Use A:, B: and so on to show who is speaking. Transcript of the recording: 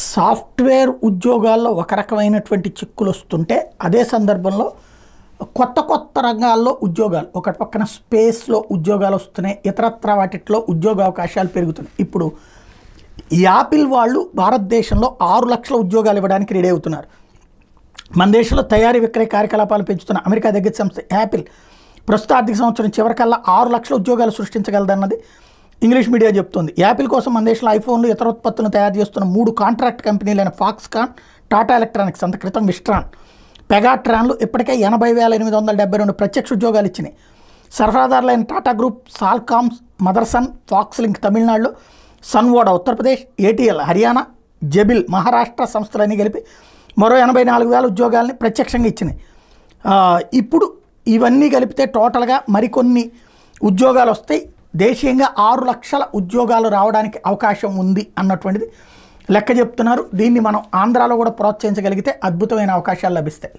A: Software ఉద్యోగాల్లో ఒక రకమైనటువంటి చిక్కులు వస్తుంటే అదే సందర్భంలో కొత్త కొత్త రంగాల్లో ఉద్యోగాలు ఒక పక్కన స్పేస్లో ఉద్యోగాలు వస్తున్నాయి, ఇతరత్ర వాటిలో ఉద్యోగ అవకాశాలు పెరుగుతున్నాయి. ఇప్పుడు యాపిల్ వాళ్ళు భారతదేశంలో 6 లక్షల ఉద్యోగాలు ఇవ్వడానికి రెడీ అవుతున్నారు. మన దేశంలో తయారీ విక్రయ కార్యకలాపాలు పెంచుతున్న అమెరికా దగ్గర సంస్థ యాపిల్ ప్రస్తుత ఆర్థిక సంవత్సరం చివరికల్లా 6 లక్షల ఉద్యోగాలు సృష్టించగలదన్నది ఇంగ్లీష్ మీడియా చెప్తోంది. యాపిల్ కోసం మన దేశంలో ఐఫోన్లు ఇతర ఉత్పత్తులను తయారు చేస్తున్న 3 కాంట్రాక్ట్ కంపెనీలైన ఫాక్స్కాన్, టాటా ఎలక్ట్రానిక్స్, అంత క్రితం విస్ట్రాన్, పెగాట్రాన్లు ఇప్పటికే 80,872 ప్రత్యక్ష ఉద్యోగాలు ఇచ్చినాయి. సరఫరాదారులైన టాటా గ్రూప్, సాల్కామ్స్, మదర్సన్, ఫాక్స్లింక్ తమిళనాడులో, సన్వోడా ఉత్తరప్రదేశ్, ఏటీఎల్ హర్యానా, జెబిల్ మహారాష్ట్ర సంస్థలన్నీ కలిపి మరో 84,000 ఉద్యోగాలని ప్రత్యక్షంగా ఇచ్చినాయి. ఇప్పుడు ఇవన్నీ కలిపితే టోటల్గా మరికొన్ని ఉద్యోగాలు వస్తాయి. దేశీయంగా 6 లక్షల ఉద్యోగాలు రావడానికి అవకాశం ఉంది అన్నటువంటిది లెక్క చెప్తున్నారు. దీన్ని మనం ఆంధ్రాలో కూడా ప్రోత్సహించగలిగితే అద్భుతమైన అవకాశాలు లభిస్తాయి.